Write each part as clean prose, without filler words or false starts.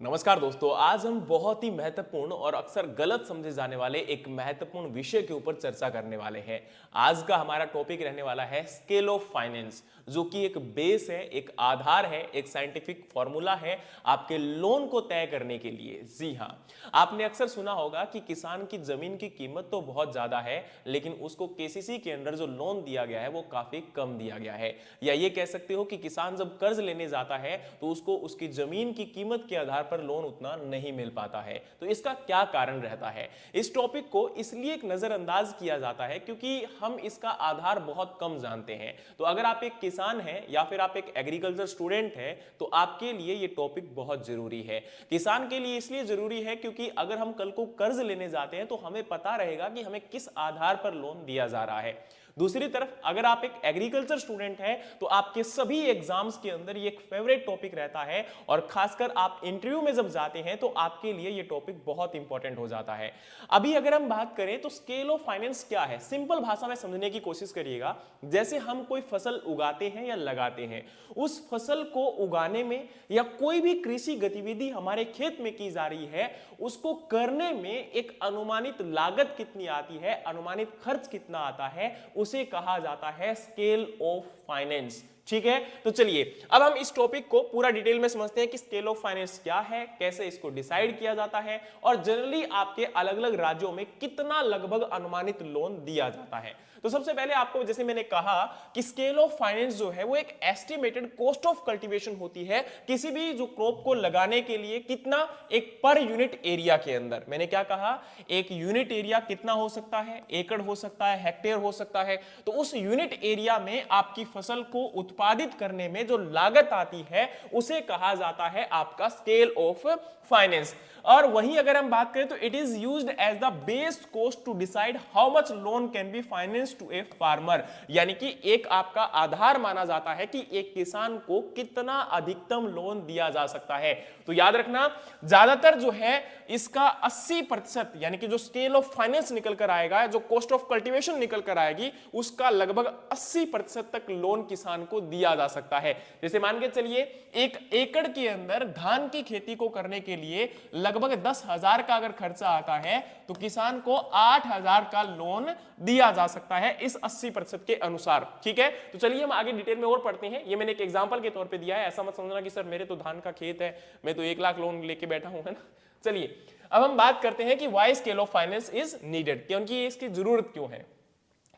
नमस्कार दोस्तों, आज हम बहुत ही महत्वपूर्ण और अक्सर गलत समझे जाने वाले एक महत्वपूर्ण विषय के ऊपर चर्चा करने वाले हैं। आज का हमारा टॉपिक रहने वाला है स्केल ऑफ फाइनेंस, जो कि एक बेस है, एक आधार है, एक साइंटिफिक फॉर्मूला है आपके लोन को तय करने के लिए। जी हाँ, आपने अक्सर सुना होगा कि किसान की जमीन की कीमत तो बहुत ज्यादा है, लेकिन उसको केसीसी के अंदर जो लोन दिया गया है वो काफी कम दिया गया है। या ये कह सकते हो कि किसान जब कर्ज लेने जाता है तो उसको उसकी जमीन की कीमत के आधार पर लोन उतना नहीं मिल पाता है। तो इसका क्या कारण रहता है? इस टॉपिक को इसलिए एक नजरअंदाज किया जाता है क्योंकि हम इसका आधार बहुत कम जानते हैं। तो अगर आप एक किसान हैं या फिर आप एक एग्रीकल्चर स्टूडेंट हैं तो आपके लिए ये टॉपिक बहुत जरूरी है। किसान के लिए इसलिए जरूरी है क्योंकि अगर हम कल को कर्ज लेने जाते हैं तो हमें पता रहेगा कि हमें किस आधार पर लोन दिया जा रहा है। दूसरी तरफ अगर आप एक एग्रीकल्चर स्टूडेंट हैं तो आपके सभी एग्जाम्स के अंदर ये एक फेवरेट टॉपिक रहता है, और खासकर आप इंटरव्यू में जब जाते हैं तो आपके लिए ये टॉपिक बहुत इंपॉर्टेंट हो जाता है। अभी अगर हम बात करें तो स्केल ऑफ फाइनेंस क्या है, सिंपल भाषा में समझने की कोशिश करिएगा। जैसे हम कोई फसल उगाते हैं या लगाते हैं, उस फसल को उगाने में या कोई भी कृषि गतिविधि हमारे खेत में की जा रही है, उसको करने में एक अनुमानित लागत कितनी आती है, अनुमानित खर्च कितना आता है, उसे कहा जाता है स्केल ऑफ फाइनेंस। ठीक है, तो चलिए अब हम इस टॉपिक को पूरा डिटेल में समझते हैं कि स्केल ऑफ फाइनेंस क्या है, कैसे इसको डिसाइड किया जाता है, और जनरली आपके अलग अलग राज्यों में कितना लगभग अनुमानित लोन दिया जाता है। तो सबसे पहले आपको, जैसे मैंने कहा कि स्केल ऑफ फाइनेंस जो है वो एक एस्टिमेटेड कॉस्ट ऑफ कल्टीवेशन होती है किसी भी जो क्रॉप को लगाने के लिए, कितना, एक पर यूनिट एरिया के अंदर। मैंने क्या कहा, एक यूनिट एरिया कितना हो सकता है, एकड़ हो सकता है, हेक्टेयर हो सकता है। तो उस यूनिट एरिया में आपकी फसल को उत्पादित करने में जो लागत आती है उसे कहा जाता है आपका स्केल ऑफ फाइनेंस। और वहीं अगर हम बात करें तो it is used as the base cost to decide how much loan can be finance to a farmer, यानी कि एक आपका आधार माना जाता है कि एक किसान को कितना अधिकतम लोन दिया जा सकता है। तो याद रखना, ज्यादातर जो है इसका 80%, यानी कि जो स्केल ऑफ फाइनेंस निकल कर आएगा, जो कॉस्ट ऑफ कल्टीवेशन निकल कर आएगी, उसका लगभग 80% तक लोन किसान को दिया जा सकता है। जैसे मान के चलिए एक एकड़ के अंदर धान की खेती को करने के लिए लगभग 10,000 का अगर खर्चा आता है तो किसान को 8,000 का लोन दिया जा सकता है इस 80% के अनुसार। ठीक है, तो चलिए हम आगे डिटेल में और पढ़ते हैं। ये मैंने एक एग्जांपल के तौर पे दिया है, ऐसा मत समझना कि सर मेरे तो धान का खेत है, मैं तो 1 लाख लोन लेके बैठा हूं, है ना। चलिए अब हम बात करते हैं कि why scale of finance is needed, क्योंकि इसकी जरूरत क्यों है।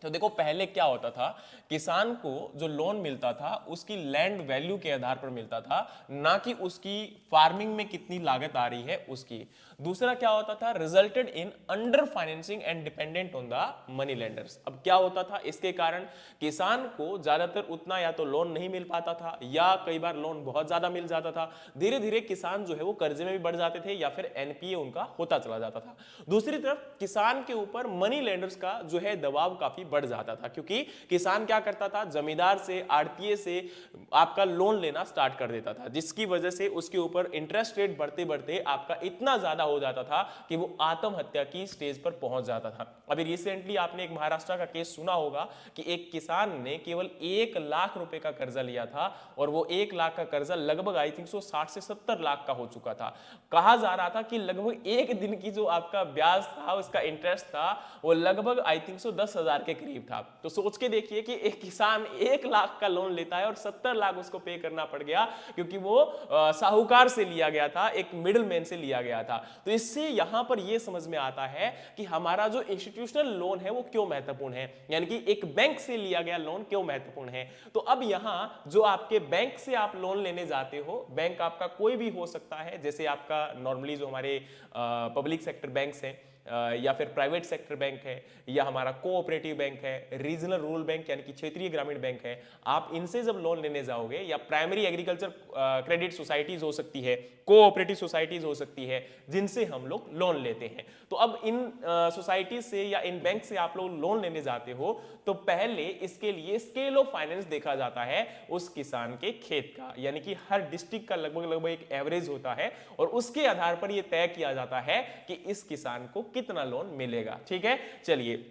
तो देखो, पहले क्या होता था, किसान को जो लोन मिलता था उसकी लैंड वैल्यू के आधार पर मिलता था, ना कि उसकी फार्मिंग में कितनी लागत आ रही है उसकी। दूसरा क्या होता था, resulted in under financing and dependent on the money lenders. अब क्या होता था, इसके कारण किसान को ज्यादातर उतना या तो लोन नहीं मिल पाता था, या कई बार लोन बहुत ज्यादा मिल जाता था। धीरे धीरे किसान जो है वो कर्जे में भी बढ़ जाते थे, या फिर एनपीए उनका होता चला जाता था। दूसरी तरफ किसान के ऊपर मनी लेंडर्स का जो है दबाव काफी बढ़ जाता था, क्योंकि किसान क्या करता था, जमींदार से, आड़तीए से आपका लोन लेना स्टार्ट कर देता था, जिसकी वजह से उसके ऊपर इंटरेस्ट रेट बढ़ते बढ़ते आपका इतना ज्यादा हो जाता था कि वो आत्महत्या की स्टेज पर पहुंच जाता था। अभी रिसेंटली आपने एक महाराष्ट्र का केस सुना होगा कि एक किसान ने केवल 1 लाख रुपए का कर्जा लिया था, और वो 1 लाख का कर्जा लगभग आई थिंक 60 से 70 लाख का हो चुका था। कहा जा रहा था कि लगभग एक दिन की जो आपका ब्याज था, उसका इंटरेस्ट था, वो लगभग आई थिंक 10,000 के करीब था। तो सोच के देखिए कि एक किसान 1 लाख का लोन लेता है और 70 लाख उसको पे करना पड़ गया, क्योंकि वो साहूकार से लिया गया था, एक मिडिल मैन से लिया गया था। तो इससे यहां पर यह समझ में आता है कि हमारा जो इंस्टीट्यूशनल लोन है वो क्यों महत्वपूर्ण है, यानी कि एक बैंक से लिया गया लोन क्यों महत्वपूर्ण है। तो अब यहां जो आपके बैंक से आप लोन लेने जाते हो, बैंक आपका कोई भी हो सकता है, जैसे आपका नॉर्मली जो हमारे पब्लिक सेक्टर बैंक्स हैं, या फिर प्राइवेट सेक्टर बैंक है, या हमारा कोऑपरेटिव बैंक है, रीजनल रूरल बैंक यानी कि क्षेत्रीय ग्रामीण बैंक है, आप इनसे जब लोन लेने जाओगे, या प्राइमरी एग्रीकल्चर क्रेडिट सोसाइटीज हो सकती है, कोऑपरेटिव सोसाइटीज हो सकती है, जिनसे हम लोग लोन लेते हैं। तो अब इन सोसाइटी से या इन बैंक से आप लोग लोन लेने जाते हो तो पहले इसके लिए स्केल ऑफ फाइनेंस देखा जाता है उस किसान के खेत का, यानी कि हर डिस्ट्रिक्ट का लगभग लगभग एक एवरेज होता है, और उसके आधार पर यह तय किया जाता है कि इस किसान को कितना लोन मिलेगा। ठीक है, चलिए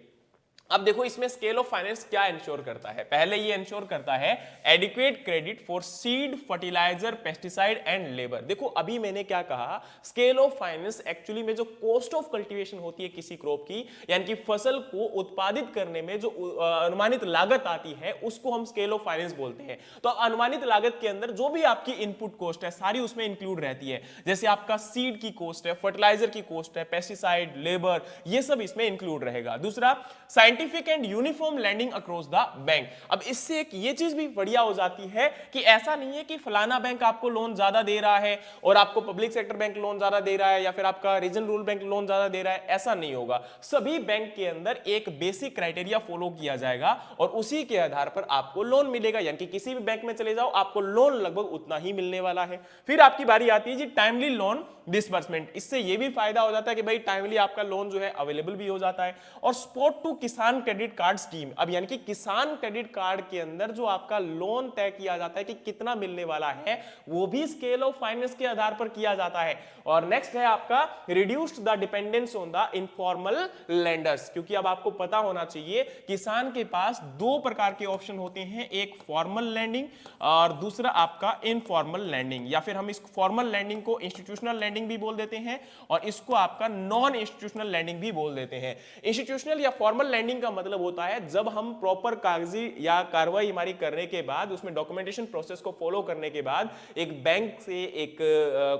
अब देखो इसमें स्केल ऑफ फाइनेंस क्या इंश्योर करता है। पहले ये इंश्योर करता है adequate credit for seed, fertiliser, pesticide and labour. देखो अभी मैंने क्या कहा, स्केल ऑफ फाइनेंस एक्चुअली में जो कॉस्ट ऑफ कल्टीवेशन होती है किसी क्रॉप की, यानी कि फसल को उत्पादित करने में जो अनुमानित लागत आती है उसको हम स्केल ऑफ फाइनेंस बोलते हैं। तो अनुमानित लागत के अंदर जो भी आपकी इनपुट कॉस्ट है सारी उसमें इंक्लूड रहती है, जैसे आपका सीड की कॉस्ट है, फर्टिलाइजर की कॉस्ट है, पेस्टिसाइड, लेबर, ये सब इसमें इंक्लूड रहेगा। दूसरा scientific and uniform lending across the bank. अब इससे एक ये चीज भी बढ़िया हो जाती है कि ऐसा नहीं है कि फलाना बैंक आपको लोन ज्यादा दे रहा है और आपको पब्लिक सेक्टर बैंक लोन ज्यादा दे रहा है या फिर आपका रीजनल रूरल बैंक लोन ज्यादा दे रहा है, ऐसा नहीं होगा। सभी बैंक के अंदर एक बेसिक क्राइटेरिया फॉलो किया जाएगा और उसी के आधार पर आपको लोन मिलेगा, यानी कि किसी भी बैंक में चले जाओ आपको लोन लगभग उतना ही मिलने वाला है। फिर आपकी बारी आती है जी टाइमली लोन डिसबर्समेंट। इससे यह भी फायदा हो जाता है कि भाई टाइमली आपका लोन जो है अवेलेबल भी हो जाता है। और स्पॉट टू किसान क्रेडिट कार्ड स्कीम, अब यानी कि किसान क्रेडिट कार्ड के अंदर जो आपका लोन तय किया जाता है कि कितना मिलने वाला है वो भी स्केल ऑफ फाइनेंस के आधार पर किया जाता है। और नेक्स्ट है आपका reduced the dependence on the informal lenders, क्योंकि अब आपको पता होना चाहिए किसान के पास दो प्रकार के ऑप्शन होते हैं, एक फॉर्मल लैंडिंग और दूसरा आपका इनफॉर्मल लैंडिंग, या फिर हम इस फॉर्मल लैंडिंग को इंस्टीट्यूशनल लैंडिंग भी बोल देते हैं और इसको आपका नॉन इंस्टीट्यूशनल लैंडिंग भी बोल देते हैं। इंस्टीट्यूशनल या फॉर्मल लैंडिंग का मतलब होता है जब हम प्रॉपर कागजी या कार्रवाई हमारी करने के बाद, उसमें डॉक्यूमेंटेशन प्रोसेस को फॉलो करने के बाद एक बैंक से, एक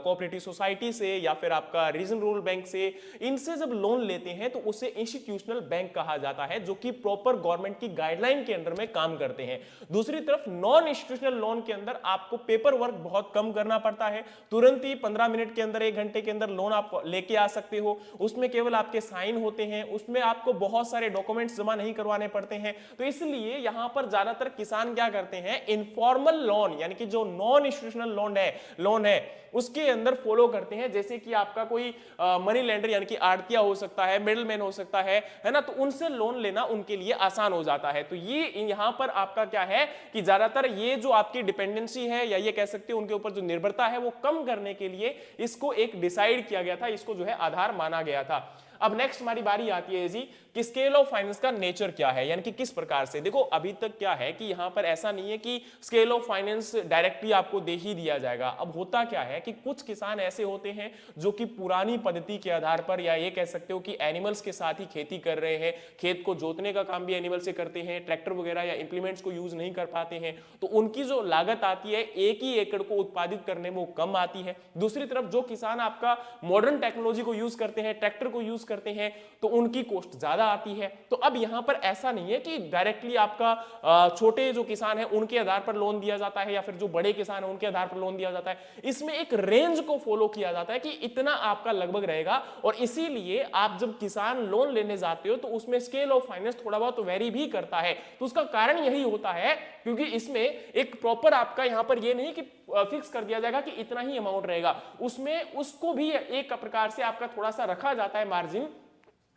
कोऑपरेटिव सोसाइटी से या फिर आपका रीजनल रूरल बैंक से, इनसे जब लोन लेते हैं तो उसे इंस्टीट्यूशनल बैंक कहा जाता है, जो कि प्रॉपर गवर्नमेंट की गाइडलाइन के अंदर में काम करते हैं। दूसरी तरफ नॉन इंस्टीट्यूशनल लोन के अंदर आपको पेपर वर्क बहुत कम करना पड़ता है, तुरंत ही 15 मिनट के अंदर, 1 घंटे के अंदर लोन आप लेके आ सकते हो। उसमें केवल आपके साइन होते हैं, उसमें आपको बहुत सारे डॉक्यूमेंट्स जमा नहीं करवाने पड़ते हैं। तो इसलिए यहां पर ज्यादातर किसान क्या करते हैं, इनफॉर्मल लोन यानी कि जो नॉन इंस्टीट्यूशनल लोन है उसके अंदर फॉलो करते हैं। जैसे कि आपका कोई मनी लेंडर यानी कि आड़तिया हो सकता है, मिडलमैन हो सकता है ना, तो उनसे लोन लेना उनके लिए आसान हो जाता है। तो ये यहां पर आपका क्या है कि ज्यादातर ये जो आपकी डिपेंडेंसी है या ये कह सकते हैं उनके ऊपर जो निर्भरता है वो कम करने के लिए इसको एक डिसाइड किया गया था, इसको जो है आधार माना गया था। अब नेक्स्ट हमारी बारी आती है जी कि स्केल ऑफ फाइनेंस का नेचर क्या है, यानी कि किस प्रकार से। देखो अभी तक क्या है कि यहां पर ऐसा नहीं है कि स्केल ऑफ फाइनेंस डायरेक्टली आपको दे ही दिया जाएगा। अब होता क्या है कि कुछ किसान ऐसे होते हैं जो कि पुरानी पद्धति के आधार पर, या ये कह सकते हो कि एनिमल्स के साथ ही खेती कर रहे हैं, खेत को जोतने का काम भी एनिमल से करते हैं, ट्रैक्टर वगैरह या इंप्लीमेंट्स को यूज नहीं कर पाते हैं, तो उनकी जो लागत आती है एक ही एकड़ को उत्पादित करने में वो कम आती है। दूसरी तरफ जो किसान आपका मॉडर्न टेक्नोलॉजी को यूज करते हैं, ट्रैक्टर को यूज करते हैं, तो उनकी कॉस्ट ज्यादा आती है। तो अब यहां पर ऐसा नहीं है कि डायरेक्टली आपका छोटे जो किसान है उनके आधार पर लोन दिया जाता है या फिर जो बड़े किसान है उनके आधार पर लोन दिया जाता है। इसमें एक रेंज को फॉलो किया जाता है कि इतना आपका लगभग रहेगा, और इसीलिए आप जब किसान लोन लेने जाते हो तो उसमें स्केल ऑफ फाइनेंस थोड़ा बहुत वेरी भी करता है। तो उसका कारण यही होता है क्योंकि इसमें एक प्रॉपर आपका यहां पर यह नहीं कि फिक्स कर दिया जाएगा कि इतना ही अमाउंट रहेगा, उसमें उसको भी एक प्रकार से आपका थोड़ा सा रखा जाता है मार्जिन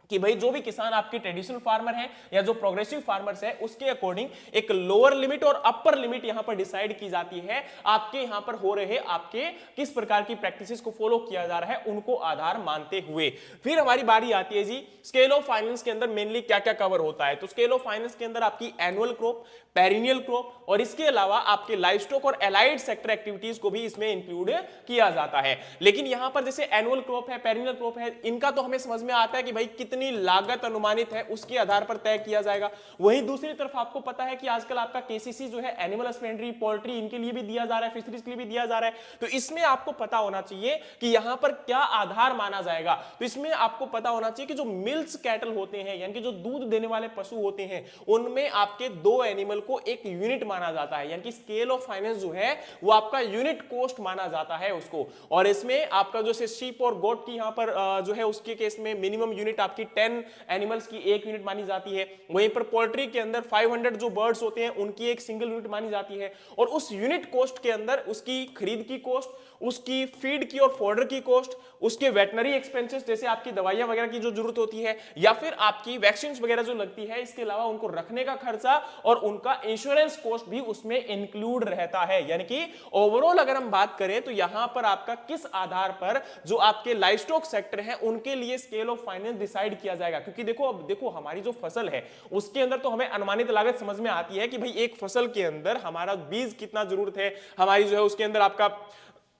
कि भाई जो भी किसान आपके ट्रेडिशनल फार्मर हैं या जो प्रोग्रेसिव फार्मर्स है उसके अकॉर्डिंग एक लोअर लिमिट और अपर लिमिट यहां पर डिसाइड की जाती है। आपके यहां पर हो रहे आपके किस प्रकार की प्रैक्टिसेस को फॉलो किया जा रहा है उनको आधार मानते हुए। फिर हमारी बारी आती है जी स्केल ऑफ फाइनेंस के अंदर मेनली क्या क्या कवर होता है। तो स्केल ऑफ फाइनेंस के अंदर आपकी एनुअल क्रॉप, पेरिनियल क्रॉप और इसके अलावा आपके लाइवस्टॉक और एलाइड सेक्टर एक्टिविटीज को भी इसमें इंक्लूड किया जाता है। लेकिन यहां पर जैसे एनुअल क्रॉप है, पेरिनियल क्रॉप है, इनका तो हमें समझ में आता है कि भाई कितनी लागत अनुमानित है उसके आधार पर तय किया जाएगा। वहीं दूसरी तरफ आपको पता है कि आजकल आपका केसीसी जो है एनिमल हस्बेंड्री, पोल्ट्री, इनके लिए भी दिया जा रहा है, फिशरीज के लिए भी दिया जा रहा है। तो इसमें आपको पता होना चाहिए कि यहां पर क्या आधार माना जाएगा। तो इसमें आपको पता होना चाहिए कि जो मिल्स कैटल होते हैं यानी कि जो दूध देने वाले पशु होते हैं उनमें आपके 2 एनिमल को एक यूनिट माना जाता है, यानी कि स्केल ऑफ फाइनेंस जो है वो आपका यूनिट कॉस्ट माना जाता है उसको। और इसमें आपका जो शीप और गोट की यहां पर जो है उसके केस में मिनिमम यूनिट आपकी 10 एनिमल्स की 1 यूनिट मानी जाती है। वहीं पर पोल्ट्री के अंदर 500 जो बर्ड्स होते हैं उनकी एक सिंगल यूनिट मानी जाती है। और उस यूनिट कॉस्ट के अंदर उसकी खरीद की कॉस्ट उसकी फीड की और फोडर की कॉस्ट, उसके वेटनरी एक्सपेंसेस जैसे आपकी दवाइयां वगैरह की जो जरूरत होती है, या फिर आपकी वैक्सीन वगैरह जो लगती है, इसके अलावा उनको रखने का खर्चा और उनका इंश्योरेंस कॉस्ट भी उसमें इंक्लूड रहता है। यानी कि ओवरऑल अगर हम बात करें तो यहां पर आपका किस आधार पर जो आपके लाइवस्टॉक सेक्टर है उनके लिए स्केल ऑफ फाइनेंस डिसाइड किया जाएगा। क्योंकि देखो, अब देखो हमारी जो फसल है उसके अंदर तो हमें अनुमानित लागत समझ में आती है कि भाई एक फसल के अंदर हमारा बीज कितना जरूरत है, हमारी जो है उसके अंदर आपका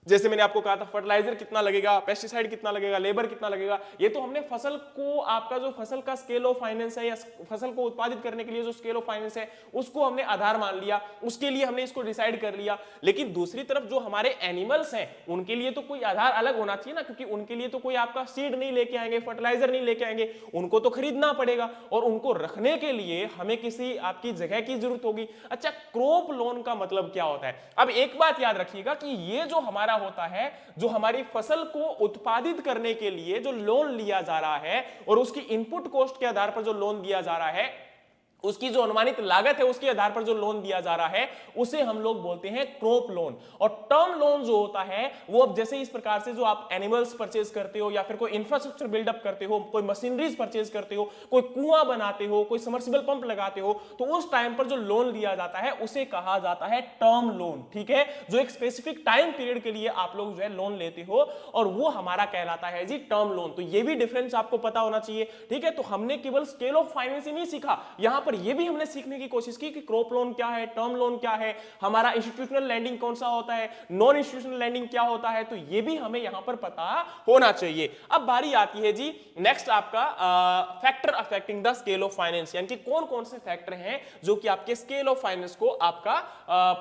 जैसे मैंने आपको कहा था फर्टिलाइजर कितना लगेगा, पेस्टिसाइड कितना लगेगा, लेबर कितना लगेगा, ये तो हमने फसल को, आपका जो फसल का स्केल ऑफ फाइनेंस है या फसल को उत्पादित करने के लिए जो स्केल ऑफ फाइनेंस है उसको हमने आधार मान लिया, उसके लिए हमने इसको डिसाइड कर लिया। लेकिन दूसरी तरफ जो हमारे एनिमल्स हैं उनके लिए तो कोई आधार अलग होना चाहिए ना, क्योंकि उनके लिए तो कोई आपका सीड नहीं लेके आएंगे, फर्टिलाइजर नहीं लेके आएंगे, उनको तो खरीदना पड़ेगा और उनको रखने के लिए हमें किसी आपकी जगह की जरूरत होगी। अच्छा, क्रॉप लोन का मतलब क्या होता है? अब एक बात याद रखिएगा कि ये जो हमारा होता है, जो हमारी फसल को उत्पादित करने के लिए जो लोन लिया जा रहा है और उसकी इनपुट कॉस्ट के आधार पर जो लोन दिया जा रहा है, उसकी जो अनुमानित लागत है उसके आधार पर जो लोन दिया जा रहा है उसे हम लोग बोलते हैं क्रॉप लोन। और टर्म लोन जो होता है वो अब जैसे इस प्रकार से जो आप एनिमल्स परचेज करते हो या फिर कोई इंफ्रास्ट्रक्चर बिल्डअप करते हो, कोई मशीनरीज परचेज करते हो, कोई कुआं बनाते हो, कोई सबमर्सिबल पंप लगाते हो, तो उस टाइम पर जो लोन लिया जाता है उसे कहा जाता है टर्म लोन। ठीक है, जो एक स्पेसिफिक टाइम पीरियड के लिए आप लोग जो है लोन लेते हो और वो हमारा कहलाता है जी टर्म लोन। तो ये भी डिफरेंस आपको पता होना चाहिए। ठीक है, तो हमने केवल स्केल ऑफ फाइनेंस ही नहीं सीखा, यहां पर ये भी हमने सीखने की कोशिश की कि क्रॉप लोन क्या है, टर्म लोन क्या है, हमारा इंस्टीट्यूशनल लैंडिंग कौन सा होता है, नॉन इंस्टीट्यूशनल लैंडिंग क्या होता है, तो ये भी हमें यहां पर पता होना चाहिए। अब बारी आती है जी नेक्स्ट आपका factor affecting the scale of finance, यानी कि कौन कौन से फैक्टर हैं जो कि आपके स्केल ऑफ फाइनेंस को आपका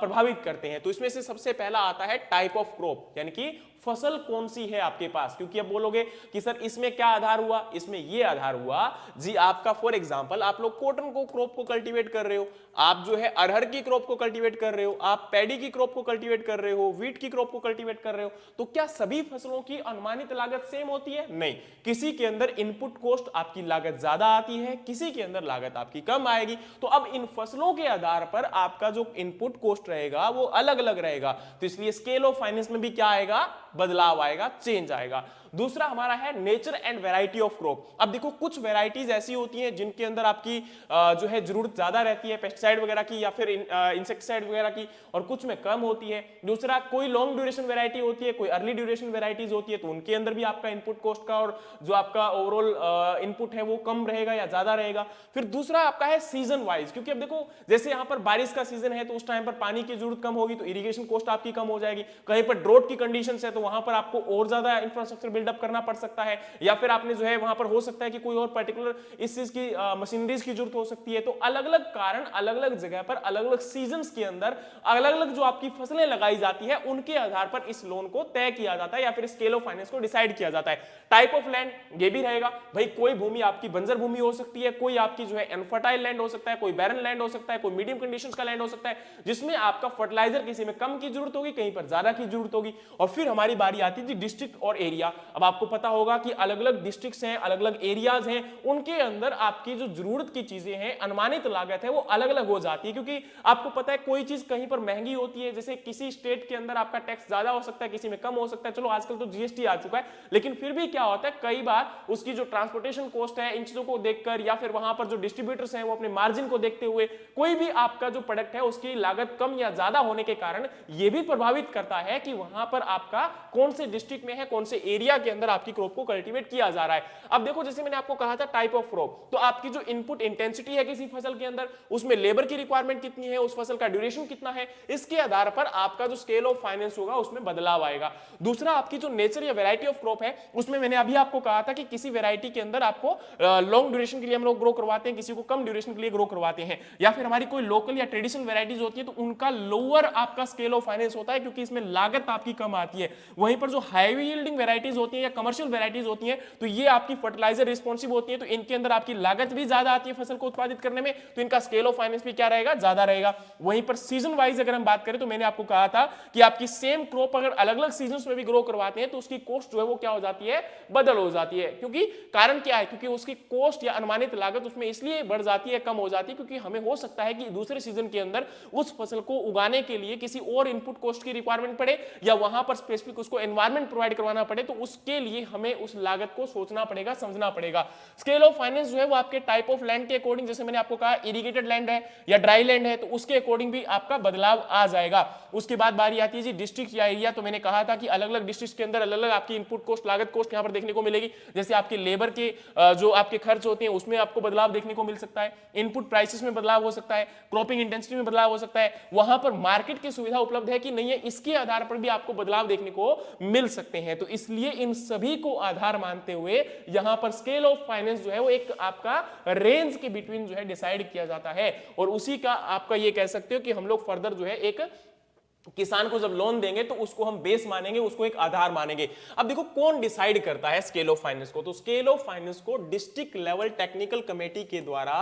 प्रभावित करते हैं। तो इसमें से सबसे पहला आता है टाइप ऑफ क्रॉप, यानी कि फसल कौन सी है आपके पास। क्योंकि अब बोलोगे कि सर इसमें क्या आधार हुआ, इसमें ये आधार हुआ जी आपका, फॉर एग्जांपल आप लोग कॉटन को क्रॉप को कल्टीवेट कर रहे हो, आप जो है अरहर की क्रॉप को कल्टीवेट कर रहे हो, आप पैडी की क्रॉप को कल्टीवेट कर रहे हो, व्हीट की क्रॉप को कल्टीवेट कर रहे हो, तो क्या सभी फसलों की अनुमानित लागत सेम होती है? नहीं, किसी के अंदर इनपुट कॉस्ट आपकी लागत ज्यादा आती है, किसी के अंदर लागत आपकी कम आएगी। तो अब इन फसलों के आधार पर आपका जो इनपुट कॉस्ट रहेगा वो अलग अलग रहेगा। तो इसलिए स्केल ऑफ फाइनेंस में भी क्या आएगा? बदलाव आएगा, चेंज आएगा। दूसरा हमारा है nature and variety of crop. अब देखो कुछ वैरायटीज ऐसी होती हैं जिनके अंदर आपकी जो है जरूरत ज्यादा रहती है पेस्टिसाइड वगैरह की या फिर इंसेक्टिसाइड वगैरह की, और कुछ में कम होती है। दूसरा कोई लॉन्ग ड्यूरेशन वैरायटी होती है, कोई अर्ली ड्यूरेशन वैरायटीज होती है, तो उनके अंदर भी आपका इनपुट कॉस्ट का और जो आपका ओवरऑल इनपुट है वो कम रहेगा या ज्यादा रहेगा। फिर दूसरा आपका है सीजन वाइज, क्योंकि अब देखो जैसे यहाँ पर बारिश का सीजन है तो उस टाइम पर पानी की जरूरत कम होगी तो इरिगेशन कॉस्ट आपकी कम हो जाएगी। कहीं पर ड्रॉट की कंडीशन है तो वहां पर आपको और ज्यादा इंफ्रास्ट्रक्चर बिल्डअप करना पड़ सकता है, या फिर आपने जो है वहां पर हो सकता है कि कोई और पर्टिकुलर इस चीज की मशीनरीज की जरूरत हो सकती है। तो अलग अलग कारण अलग अलग जगह पर अलग अलग सीजन्स के अंदर अलग अलग जो आपकी फसलें लगाई जाती है उनके आधार पर इस लोन को तय किया जाता है या फिर स्केल ऑफ फाइनेंस को डिसाइड किया जाता है। टाइप ऑफ लैंड ये भी रहेगा, भाई कोई भूमि आपकी बंजर भूमि हो सकती है, कोई आपकी जो है अनफर्टाइल लैंड हो सकता है, कोई बैरन लैंड हो सकता है, कोई मीडियम कंडीशंस का लैंड हो सकता है जिसमें आपका फर्टिलाइजर किसी में कम की जरूरत होगी, कहीं पर ज्यादा की जरूरत होगी। और फिर हमारी बारी आती है डिस्ट्रिक्ट और एरिया। अब आपको पता होगा कि अलग अलग डिस्ट्रिक्ट्स हैं, अलग अलग एरियाज हैं, उनके अंदर आपकी जो जरूरत की चीजें हैं, अनुमानित लागत है वो अलग अलग हो जाती है। क्योंकि आपको पता है कोई चीज कहीं पर महंगी होती है, जैसे किसी स्टेट के अंदर आपका टैक्स ज्यादा हो सकता है, किसी में कम हो सकता है। चलो आजकल तो जीएसटी आ चुका है, लेकिन फिर भी क्या होता है कई बार उसकी जो ट्रांसपोर्टेशन कॉस्ट है इन चीजों को देखकर या फिर वहां पर जो डिस्ट्रीब्यूटर्स हैं वो अपने मार्जिन को देखते हुए कोई भी आपका जो प्रोडक्ट है उसकी लागत कम या ज्यादा होने के कारण यह भी प्रभावित करता है कि वहां पर आपका कौन से डिस्ट्रिक्ट में है, कौन से एरिया के अंदर आपकी क्रॉप को कल्टीवेट किया जा रहा है। अब देखो जैसे मैंने आपको कहा था टाइप ऑफ क्रॉप, तो आपकी जो इनपुट इंटेंसिटी है किसी फसल के अंदर, उसमें लेबर की रिक्वायरमेंट कितनी है, उस फसल का ड्यूरेशन कितना है, इसके आधार पर आपका जो स्केल ऑफ फाइनेंस होगा उसमें बदलाव आएगा। दूसरा आपकी जो नेचर या वैरायटी ऑफ क्रॉप है उसमें मैंने अभी आपको कहा था कि किसी वैरायटी के अंदर आपको लॉन्ग ड्यूरेशन के लिए हम लोग ग्रो करवाते हैं, किसी को कम ड्यूरेशन के लिए ग्रो करवाते हैं, या फिर हमारी कोई लोकल या ट्रेडिशनल वैरायटीज होती है तो उनका लोअर आपका स्केल ऑफ फाइनेंस होता है क्योंकि इसमें लागत आपकी कम आती है। वहीं पर जो हाई यील्डिंग वैरायटीज होती है या कमर्शियल वैरायटीज होती है तो ये आपकी फर्टिलाइजर रिस्पॉन्सिव होती है, तो इनके अंदर आपकी लागत भी ज्यादा आती है फसल को उत्पादित करने में, तो इनका स्केल ऑफ फाइनेंस भी क्या रहेगा, ज्यादा रहेगा। वहीं पर सीजन वाइज अगर हम बात करें तो मैंने आपको कहा था कि आपकी सेम क्रॉप अगर अलग अलग सीजन में भी ग्रो करवाते हैं तो उसकी कॉस्ट जो है वो क्या हो जाती है, बदल हो जाती है। क्योंकि कारण क्या है, क्योंकि उसकी कॉस्ट या अनुमानित लागत उसमें इसलिए बढ़ जाती है, कम हो जाती है, क्योंकि हमें हो सकता है कि दूसरे सीजन के अंदर उस फसल को उगाने के लिए किसी और इनपुट कॉस्ट की रिक्वायरमेंट पड़े या वहां पर स्पेसिफिक उसको एनवायरमेंट प्रोवाइड करवाना पड़े, तो उसके लिए हमें उस लागत को सोचना पड़ेगा, समझना पड़ेगा। स्केल ऑफ फाइनेंस जो है वो आपके टाइप ऑफ लैंड के अकॉर्डिंग, जैसे मैंने आपको कहा इरिगेटेड लैंड है या ड्राई लैंड है, तो उसके अकॉर्डिंग भी आपका बदलाव आ जाएगा। उसके बाद बारी आती है जी डिस्ट्रिक्ट या एरिया। तो मैंने कहा था कि अलग अलग डिस्ट्रिक्ट के अंदर अलग अलग आपकी इनपुट कॉस्ट, लागत कॉस्ट यहां पर देखने को मिलेगी। जैसे आपके लेबर के जो आपके खर्च होते हैं उसमें आपको बदलाव देखने को मिल सकता है, इनपुट प्राइसेस में बदलाव हो सकता है, क्रॉपिंग इंटेंसिटी में बदलाव हो सकता है, वहां पर मार्केट की सुविधा उपलब्ध है कि नहीं है, इसके आधार पर भी आपको बदलाव देखने को मिल सकते हैं। तो इसलिए इन सभी को आधार मानते हुए यहां पर स्केल ऑफ फाइनेंस जो है वो एक आपका रेंज के बिटवीन जो है डिसाइड किया जाता है, और उसी का आपका ये कह सकते हो कि हम लोग फर्दर जो है एक किसान को जब लोन देंगे तो उसको हम बेस मानेंगे, उसको एक आधार मानेंगे। अब देखो कौन डिसाइड करता है स्केल ऑफ फाइनेंस को, तो स्केल ऑफ फाइनेंस को डिस्ट्रिक्ट लेवल टेक्निकल कमेटी के द्वारा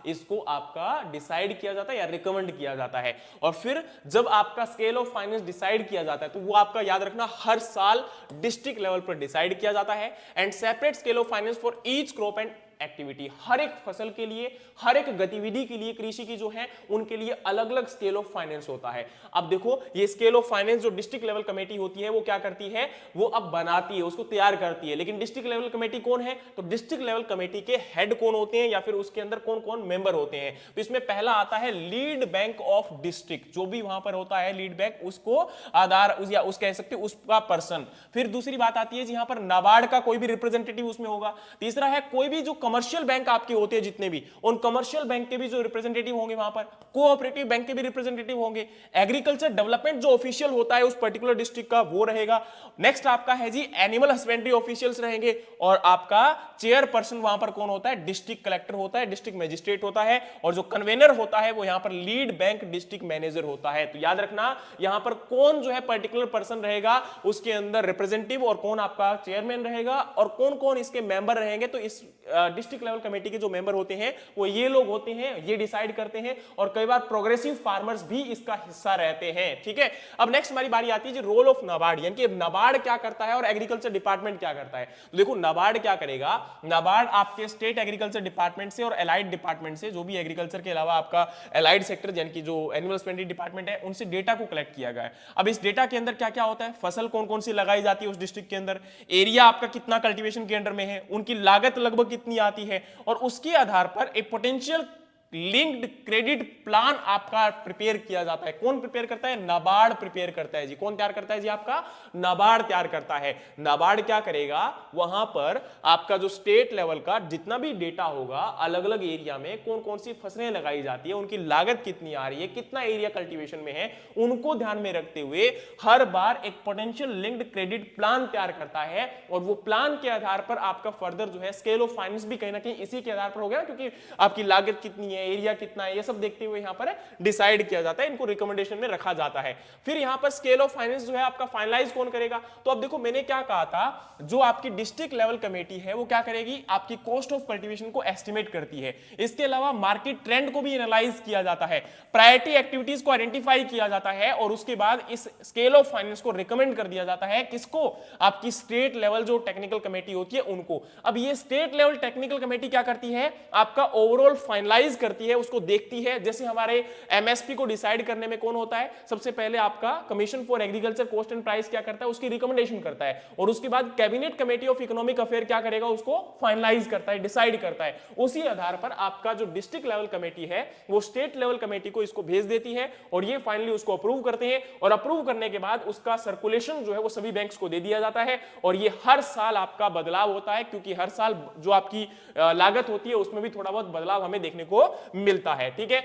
इसको आपका डिसाइड किया जाता है या रिकमेंड किया जाता है। और फिर जब आपका स्केल ऑफ फाइनेंस डिसाइड किया जाता है तो वो आपका याद रखना हर साल डिस्ट्रिक्ट लेवल पर डिसाइड किया जाता है। And separate scale of finance for each crop and activity, हर एक फसल के लिए, हर एक गतिविधि के लिए कृषि की जो है उनके लिए अलग अलग स्केल ऑफ फाइनेंस होता है। अब देखो ये स्केल ऑफ फाइनेंस जो डिस्ट्रिक्ट लेवल कमेटी होती है वो क्या करती है, वो अब बनाती है, उसको तैयार करती है। लेकिन डिस्ट्रिक्ट लेवल कमेटी कौन है, तो डिस्ट्रिक्ट लेवल कमेटी के हेड कौन होते हैं या फिर उसके अंदर कौन कौन मेंबर होते हैं। तो इसमें पहला आता है लीड बैंक ऑफ डिस्ट्रिक्ट, जो भी वहां पर होता है लीड बैंक, उसको आधार या उस कह सकते उसका पर्सन। फिर दूसरी बात आती है जहां पर नाबार्ड का कोई भी रिप्रेजेंटेटिव उसमें होगा। तीसरा है कोई भी जो कमर्शियल बैंक आपके होते हैं जितने भी, उन कमर्शियल बैंक के भी जो रिप्रेजेंटेटिव होंगे वहां पर, कोऑपरेटिव बैंक के भी रिप्रेजेंटेटिव होंगे, एग्रीकल्चर डेवलपमेंट जो ऑफिशियल होता है उस पर्टिकुलर डिस्ट्रिक्ट का वो रहेगा। नेक्स्ट आपका है जी एनिमल हस्बेंड्री ऑफिशियल्स रहेंगे, और आपका चेयरपर्सन वहां पर कौन होता है, डिस्ट्रिक्ट कलेक्टर होता है, डिस्ट्रिक्ट मजिस्ट्रेट होता है, और जो कन्वेनर होता है वो यहां पर लीड बैंक डिस्ट्रिक्ट मैनेजर होता है। तो याद रखना यहां पर कौन जो है पर्टिकुलर पर्सन रहेगा उसके अंदर रिप्रेजेंटेटिव, और कौन आपका चेयरमैन रहेगा, और कौन कौन इसके मेंबर रहेंगे। तो इस डिस्ट्रिक्ट लेवल कमेटी के जो मेंबर होते हैं वो ये लोग होते हैं, ये डिसाइड करते हैं, और कई बार प्रोग्रेसिव फार्मर्स भी इसका हिस्सा रहते हैं। ठीक है, अब नेक्स्ट हमारी बारी आती है जी रोल ऑफ नाबार्ड, यानी कि नाबार्ड क्या करता है और एग्रीकल्चर डिपार्टमेंट क्या करता है। तो देखो नाबार्ड क्या करेगा, नाबार्ड आपके स्टेट एग्रीकल्चर डिपार्टमेंट से और एलाइड डिपार्टमेंट से, जो भी एग्रीकल्चर के अलावा आपका एलाइड सेक्टर यानी कि जो एनिमल हस्बेंड्री डिपार्टमेंट है, उनसे डेटा को कलेक्ट किया गया है। अब इस डेटा के अंदर क्या क्या होता है, फसल कौन कौन सी लगाई जाती है उस डिस्ट्रिक्ट के अंदर, एरिया आपका कितना कल्टीवेशन के अंडर में है, उनकी लागत लगभग कितनी आती है, और उसके आधार पर एक पोटेंशियल लिंक्ड क्रेडिट प्लान आपका प्रिपेयर किया जाता है। कौन प्रिपेयर करता है, नाबार्ड प्रिपेयर करता है जी। कौन तैयार करता है जी, आपका नाबार्ड तैयार करता है। नाबार्ड क्या करेगा, वहां पर आपका जो स्टेट लेवल का जितना भी डेटा होगा, अलग अलग एरिया में कौन कौन सी फसलें लगाई जाती है, उनकी लागत कितनी आ रही है, कितना एरिया कल्टीवेशन में है, उनको ध्यान में रखते हुए हर बार एक पोटेंशियल लिंक्ड क्रेडिट प्लान तैयार करता है। और वो प्लान के आधार पर आपका फर्दर जो है स्केल ऑफ फाइनेंस भी कहीं ना कहीं इसी के आधार पर हो गया, क्योंकि आपकी लागत कितनी है, एरिया कितना है, ये सब देखते हुए यहां पर डिसाइड किया जाता है, इनको रिकमेंडेशन में रखा जाता है। फिर यहां पर स्केल ऑफ फाइनेंस जो है आपका फाइनलाइज कौन करेगा, तो अब देखो मैंने क्या कहा था, जो आपकी डिस्ट्रिक्ट लेवल कमेटी है वो क्या करेगी, आपकी कॉस्ट ऑफ कल्टीवेशन को एस्टिमेट करती है। इसके अलावा मार्केट ट्रेंड को भी एनालाइज किया जाता है, प्रायोरिटी एक्टिविटीज को आइडेंटिफाई किया जाता है, और उसके बाद इस स्केल ऑफ फाइनेंस को रिकमेंड कर दिया जाता है किसको, आपकी स्टेट लेवल जो टेक्निकल कमेटी होती है उनको। अब ये स्टेट लेवल टेक्निकल कमेटी क्या करती है, आपका ओवरऑल फाइनलाइज करती है, उसको देखती है। जैसे हमारे एमएसपी को डिसाइड करने में कौन होता है, सबसे पहले आपका commission for agriculture cost and price क्या करता है, उसकी रिकमेंडेशन करता है, और उसके बाद cabinet committee of economic affair क्या करेगा, उसको फाइनलाइज करता है, डिसाइड करता है। उसी आधार पर आपका जो डिस्ट्रिक्ट लेवल कमेटी है वो स्टेट लेवल कमेटी को इसको भेज देती है, और ये फाइनली उसको अप्रूव करते हैं, और अप्रूव करने के बाद उसका सर्कुलेशन जो है वो सभी बैंक्स को दे दिया जाता है। और ये हर साल आपका बदलाव होता है, क्योंकि हर साल जो आपकी लागत होती है उसमें भी थोड़ा बहुत बदलाव हमें देखने को मिलता है। ठीक है,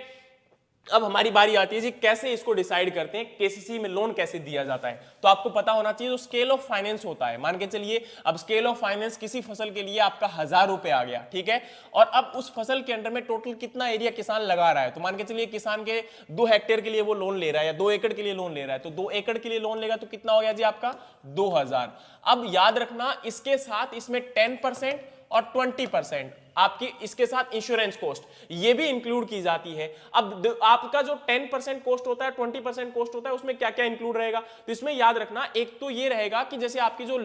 अब हमारी बारी आती है जी कैसे इसको डिसाइड करते हैं, केसीसी में लोन कैसे दिया जाता है। तो आपको पता होना चाहिए जो स्केल ऑफ फाइनेंस होता है, मान के चलिए अब स्केल ऑफ फाइनेंस किसी फसल के लिए आपका 1000 रुपए आ गया, ठीक है, और अब उस फसल के अंडर में टोटल कितना एरिया किसान लगा रहा है, तो मान के चलिए किसान के 2 हेक्टेयर के लिए वो लोन ले रहा है या 2 एकड़ के लिए लोन ले रहा है, तो 2 एकड़ के लिए लोन लेगा तो कितना हो गया जी आपका 2000। अब याद रखना इसके साथ इसमें 10% और 20%, आपकी इसके साथ इंश्योरेंस कॉस्ट ये भी इंक्लूड की जाती है। अब आपका जो 10% कॉस्ट होता है, 20% कॉस्ट होता है, उसमें क्या क्या इंक्लूड रहेगा, तो इसमें याद रखना एक तो ये रहेगा कि जैसे आपकी जो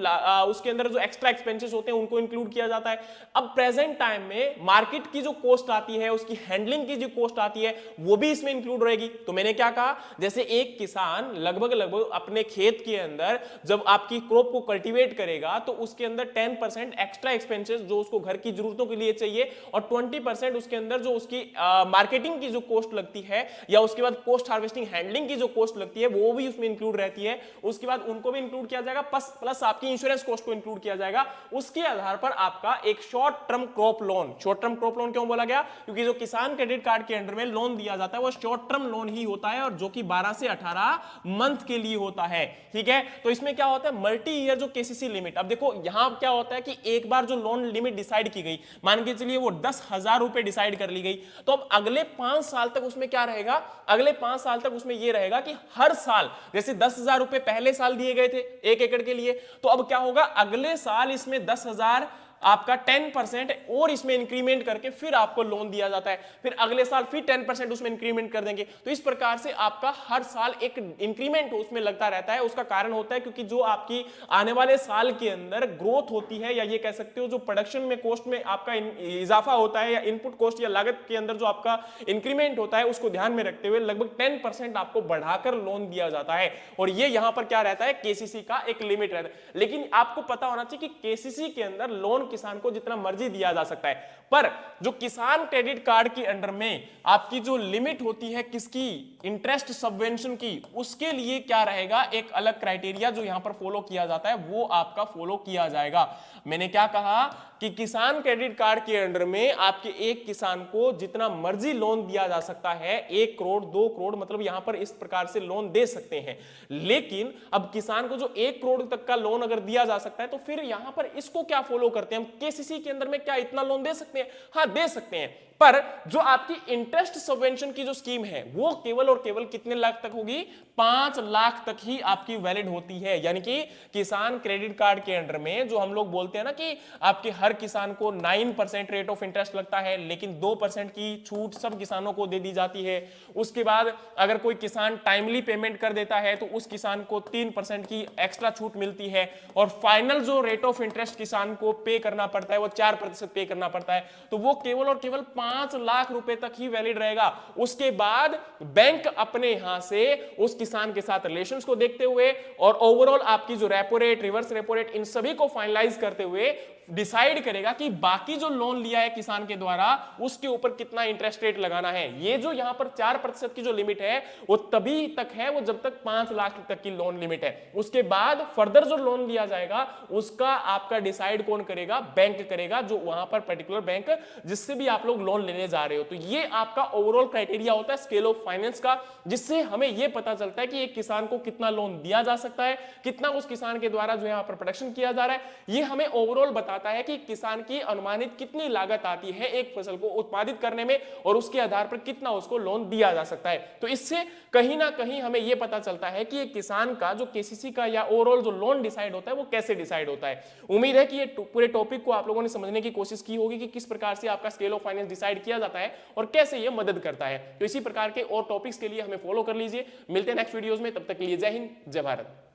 उसके अंदर जो एक्स्ट्रा एक्सपेंसेस होते हैं उनको इंक्लूड किया जाता है। अब प्रेजेंट टाइम में मार्केट की जो कॉस्ट आती है, उसकी हैंडलिंग की जो कॉस्ट आती है, वो भी इसमें इंक्लूड रहेगी। तो मैंने क्या कहा, जैसे एक किसान लगभग लगभग अपने खेत के अंदर जब आपकी क्रॉप को कल्टीवेट करेगा तो उसके अंदर 10% एक्स्ट्रा एक्सपेंसेस जो उसको घर की जरूरतों के लिए चाहिए और 20% उसके अंदर जो उसकी मार्केटिंग की जो कॉस्ट लगती है या उसके बाद पोस्ट हार्वेस्टिंग हैंडलिंग की जो कॉस्ट लगती है वो भी उसमें इंक्लूड रहती है। उसके बाद उनको भी इंक्लूड किया जाएगा, प्लस आपकी इंश्योरेंस कॉस्ट को इंक्लूड किया जाएगा। उसके आधार पर आपका एक short term crop loan, short term crop loan क्यों बोला गया, क्योंकि जो किसान क्रेडिट कार्ड के अंडर में लोन दिया जाता है वो शॉर्ट टर्म लोन ही होता है और जो कि 12 से 18 मंथ के लिए होता है। ठीक है, तो इसमें क्या होता है, मल्टी ईयर जो केसीसी लिमिट, अब देखो यहां क्या होता है कि एक बार जो लोन लिमिट डिसाइड की गई, मान के चलिए वो 10,000 रुपए डिसाइड कर ली गई, तो अब अगले 5 साल तक उसमें क्या रहेगा, अगले 5 साल तक उसमें यह रहेगा कि हर साल जैसे 10,000 रुपए पहले साल दिए गए थे 1 एकड़ के लिए, तो अब क्या होगा, अगले साल इसमें 10,000 आपका 10% और इसमें इंक्रीमेंट करके फिर आपको लोन दिया जाता है, फिर अगले साल फिर 10% उसमें इंक्रीमेंट कर देंगे। तो इस प्रकार से आपका हर साल एक इंक्रीमेंट उसमें लगता रहता है। उसका कारण होता है क्योंकि जो आपकी आने वाले साल के अंदर ग्रोथ होती है, या ये कह सकते हो जो प्रोडक्शन में कॉस्ट में आपका इजाफा होता है, या इनपुट कॉस्ट या लागत के अंदर जो आपका इंक्रीमेंट होता है, उसको ध्यान में रखते हुए लगभग 10% आपको बढ़ाकर लोन दिया जाता है। और ये यहां पर क्या रहता है, केसीसी का एक लिमिट रहता है। लेकिन आपको पता होना चाहिए कि केसीसी के अंदर लोन किसान को जितना मर्जी दिया जा सकता है, पर जो किसान क्रेडिट कार्ड के अंडर में आपकी जो लिमिट होती है किसकी, इंटरेस्ट सबवेंशन की, उसके लिए क्या रहेगा, एक अलग क्राइटेरिया जो यहां पर फॉलो किया जाता है वो आपका फॉलो किया जाएगा। मैंने क्या कहा कि किसान क्रेडिट कार्ड के अंडर में आपके एक किसान को जितना मर्जी लोन दिया जा सकता है, 1 करोड़ 2 करोड़, मतलब यहां पर इस प्रकार से लोन दे सकते हैं। लेकिन अब किसान को जो 1 करोड़ तक का लोन अगर दिया जा सकता है तो फिर यहां पर इसको क्या फॉलो करते हैं हम, केसीसी के अंदर में क्या इतना लोन दे सकते हैं, हाँ दे सकते हैं, पर जो आपकी इंटरेस्ट सबवेंशन की जो स्कीम है वो केवल और केवल कितने लाख तक होगी, 5 लाख तक ही आपकी वैलिड होती है। यानी कि किसान क्रेडिट कार्ड के अंडर में जो हम लोग बोलते हैं ना कि आपके हर किसान को 9% रेट ऑफ इंटरेस्ट लगता है, लेकिन 2% की छूट सब किसानों को दे दी जाती है। उसके बाद अगर कोई किसान टाइमली पेमेंट कर देता है तो उस किसान को 3% की एक्स्ट्रा छूट मिलती है, और फाइनल जो रेट ऑफ इंटरेस्ट किसान को पे करना पड़ता है वो 4% पे करना पड़ता है। तो वो केवल और केवल 5 लाख रुपए तक ही वैलिड रहेगा। उसके बाद बैंक अपने यहां से उस किसान के साथ रिलेशंस को देखते हुए और ओवरऑल आपकी जो repo rate, reverse repo rate, इन सभी को फाइनलाइज करते हुए डिसाइड करेगा कि बाकी जो लोन लिया है किसान के द्वारा उसके ऊपर कितना इंटरेस्ट रेट लगाना है। ये जो यहां पर 4% की जो लिमिट है वो तभी तक है, वो जब तक 5 लाख तक की लोन लिमिट है। उसके बाद फर्दर जो लोन लिया जाएगा उसका आपका डिसाइड कौन करेगा, बैंक करेगा, जो वहां पर पर्टिकुलर बैंक जिससे भी आप लोग लोन लेने जा रहे हो। तो ये आपका ओवरऑल क्राइटेरिया होता है स्केल ऑफ फाइनेंस का, जिससे हमें यह पता चलता है कि एक किसान को कितना लोन दिया जा सकता है, कितना उस किसान के द्वारा जो यहां पर प्रोडक्शन किया जा रहा है। ये हमें ओवरऑल बताता है कि किसान की अनुमानित कितनी लागत आती है एक फसल को उत्पादित करने में, और उसके आधार पर कितना उसको लोन दिया जा सकता है। तो इससे कहीं ना कहीं हमें यह पता चलता है कि एक किसान का जो केसीसी का या ओवरऑल जो लोन डिसाइड होता है वो कैसे डिसाइड होता है। उम्मीद है कि ये पूरे टॉपिक को आप लोगों ने समझने की कोशिश की होगी कि किस प्रकार से आपका स्केल ऑफ फाइनेंस डिसाइड किया जाता है और कैसे ये मदद करता है। तो इसी प्रकार के और टॉपिक्स के लिए हमें फॉलो कर लीजिए। मिलते हैं नेक्स्ट वीडियोस में, तब तक के लिए जय हिंद, जय भारत।